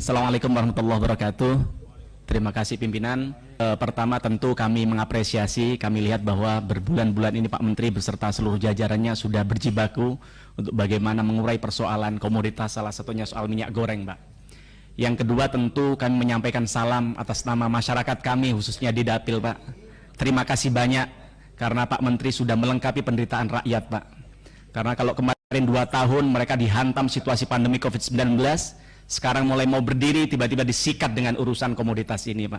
Assalamualaikum warahmatullahi wabarakatuh. Terima kasih pimpinan. Pertama tentu kami mengapresiasi, kami lihat bahwa berbulan-bulan ini Pak Menteri beserta seluruh jajarannya sudah berjibaku untuk bagaimana mengurai persoalan komoditas, salah satunya soal minyak goreng, Pak. Yang kedua tentu kami menyampaikan salam atas nama masyarakat kami khususnya di Dapil, Pak. Terima kasih banyak karena Pak Menteri sudah melengkapi penderitaan rakyat, Pak. Karena kalau kemarin 2 tahun mereka dihantam situasi pandemi COVID-19, sekarang mulai mau berdiri tiba-tiba disikat dengan urusan komoditas ini, Pak.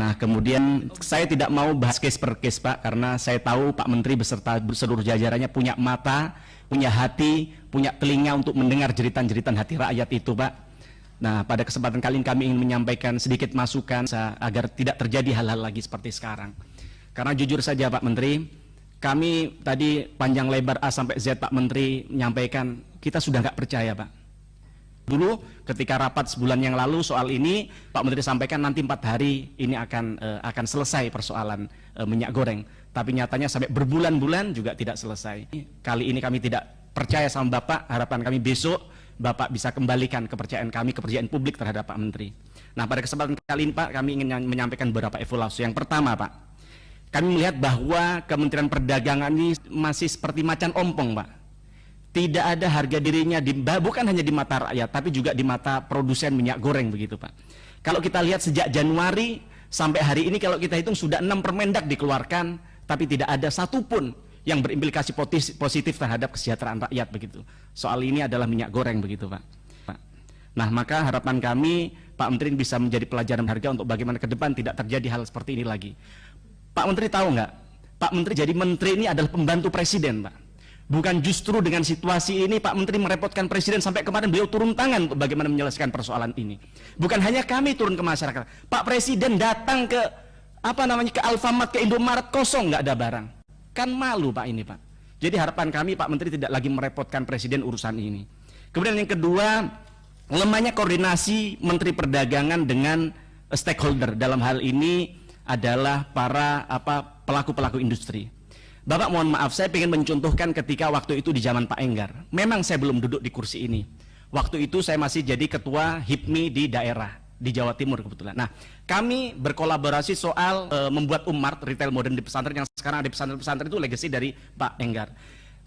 Nah, kemudian saya tidak mau bahas case per case, Pak, karena saya tahu Pak Menteri beserta seluruh jajarannya punya mata, punya hati, punya telinga untuk mendengar jeritan-jeritan hati rakyat itu, Pak. Nah, pada kesempatan kali ini kami ingin menyampaikan sedikit masukan agar tidak terjadi hal-hal lagi seperti sekarang. Karena jujur saja Pak Menteri, kami tadi panjang lebar A sampai Z Pak Menteri menyampaikan kita sudah nggak percaya, Pak. Dulu ketika rapat sebulan yang lalu soal ini Pak Menteri sampaikan nanti 4 hari ini akan selesai persoalan minyak goreng, tapi nyatanya sampai berbulan-bulan juga tidak selesai. Kali ini kami tidak percaya sama Bapak, harapan kami besok Bapak bisa kembalikan kepercayaan kami, kepercayaan publik terhadap Pak Menteri. Nah, pada kesempatan kali ini Pak, kami ingin menyampaikan beberapa evaluasi. Yang pertama, Pak, kami melihat bahwa Kementerian Perdagangan ini masih seperti macan ompong, Pak. Tidak ada harga dirinya bukan hanya di mata rakyat, tapi juga di mata produsen minyak goreng begitu, Pak. Kalau kita lihat sejak Januari sampai hari ini, kalau kita hitung sudah 6 permendak dikeluarkan, tapi tidak ada satupun yang berimplikasi positif terhadap kesejahteraan rakyat begitu. Soal ini adalah minyak goreng begitu, Pak. Nah, maka harapan kami Pak Menteri bisa menjadi pelajaran harga untuk bagaimana ke depan tidak terjadi hal seperti ini lagi. Pak Menteri tahu nggak? Pak Menteri jadi menteri ini adalah pembantu presiden, Pak. Bukan justru dengan situasi ini Pak Menteri merepotkan presiden sampai kemarin beliau turun tangan untuk bagaimana menyelesaikan persoalan ini. Bukan hanya kami turun ke masyarakat, Pak Presiden datang ke ke Alfamart, ke Indomaret, kosong, nggak ada barang. Kan malu Pak ini, Pak. Jadi harapan kami Pak Menteri tidak lagi merepotkan presiden urusan ini. Kemudian yang kedua, lemahnya koordinasi Menteri Perdagangan dengan stakeholder, dalam hal ini adalah para pelaku-pelaku industri. Bapak mohon maaf, saya ingin mencontohkan ketika waktu itu di zaman Pak Enggar. Memang saya belum duduk di kursi ini. Waktu itu saya masih jadi ketua HIPMI di daerah, di Jawa Timur kebetulan. Nah, kami berkolaborasi soal membuat Umart, retail modern di pesantren, yang sekarang ada pesantren-pesantren itu legacy dari Pak Enggar.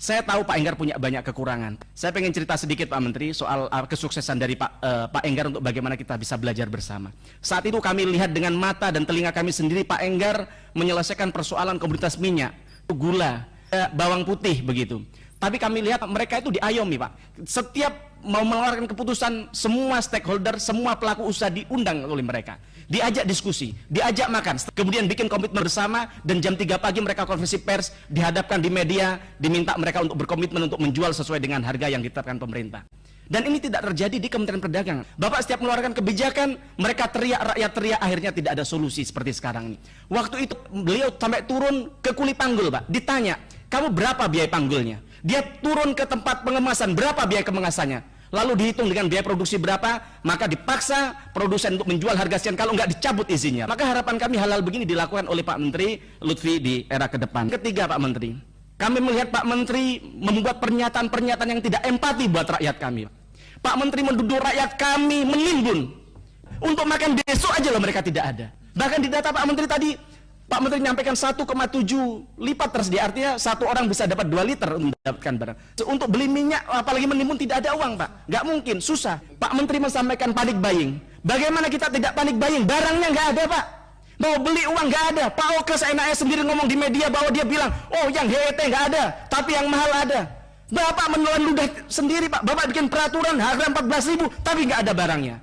Saya tahu Pak Enggar punya banyak kekurangan. Saya pengen cerita sedikit Pak Menteri soal kesuksesan dari Pak Enggar untuk bagaimana kita bisa belajar bersama. Saat itu kami lihat dengan mata dan telinga kami sendiri Pak Enggar menyelesaikan persoalan komoditas minyak, gula, bawang putih begitu. Tapi kami lihat mereka itu diayomi, Pak. Setiap mau mengeluarkan keputusan, semua stakeholder, semua pelaku usaha diundang oleh mereka. Diajak diskusi, diajak makan, kemudian bikin komitmen bersama, dan jam 3 pagi mereka konferensi pers, dihadapkan di media, diminta mereka untuk berkomitmen untuk menjual sesuai dengan harga yang ditetapkan pemerintah. Dan ini tidak terjadi di Kementerian Perdagangan. Bapak setiap mengeluarkan kebijakan, mereka teriak, rakyat teriak, akhirnya tidak ada solusi seperti sekarang ini. Waktu itu beliau sampai turun ke kuli panggul, Pak. Ditanya, kamu berapa biaya panggulnya? Dia turun ke tempat pengemasan, berapa biaya kemasannya? Lalu dihitung dengan biaya produksi berapa, maka dipaksa produsen untuk menjual harga sekian, kalau nggak dicabut izinnya. Maka harapan kami hal-hal begini dilakukan oleh Pak Menteri Lutfi di era ke depan. Ketiga, Pak Menteri, kami melihat Pak Menteri membuat pernyataan-pernyataan yang tidak empati buat rakyat kami. Pak Menteri menduduk rakyat kami menimbun. Untuk makan besok aja loh mereka tidak ada. Bahkan di data Pak Menteri tadi, Pak Menteri menyampaikan 1,7 lipat tersedia. Artinya satu orang bisa dapat 2 liter untuk mendapatkan barang. Untuk beli minyak, apalagi menimbun, tidak ada uang, Pak. Nggak mungkin, susah. Pak Menteri menyampaikan panic buying. Bagaimana kita tidak panic buying? Barangnya nggak ada, Pak. Mau beli uang nggak ada. Pak Oke seenaknya sendiri ngomong di media bahwa dia bilang, oh yang HET nggak ada, tapi yang mahal ada. Bapak menelan ludah sendiri, Pak. Bapak bikin peraturan harga 14.000, tapi nggak ada barangnya.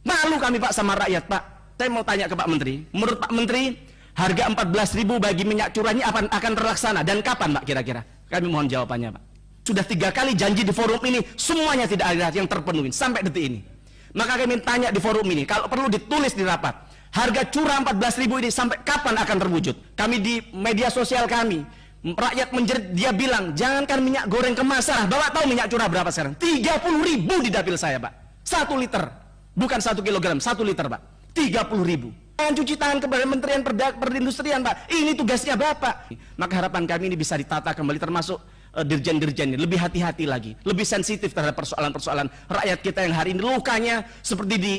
Malu kami, Pak, sama rakyat, Pak. Saya mau tanya ke Pak Menteri. Menurut Pak Menteri, harga 14.000 bagi minyak curah ini akan terlaksana dan kapan, Pak, kira-kira? Kami mohon jawabannya, Pak. Sudah 3 kali janji di forum ini, semuanya tidak ada yang terpenuhi sampai detik ini. Maka kami tanya di forum ini, kalau perlu ditulis di rapat, harga curah 14.000 ini sampai kapan akan terwujud? Kami di media sosial kami, rakyat menjerit, dia bilang jangankan minyak goreng kemasan. Bapak tahu minyak curah berapa sekarang? 30.000 di dapil saya, Pak. 1 liter, bukan 1 kilogram, 1 liter, Pak. 30.000. Jangan cuci tangan kepada Kementerian Perindustrian, Pak. Ini tugasnya Bapak. Maka harapan kami ini bisa ditata kembali, termasuk dirjen-dirjen ini lebih hati-hati lagi, lebih sensitif terhadap persoalan-persoalan rakyat kita yang hari ini lukanya seperti di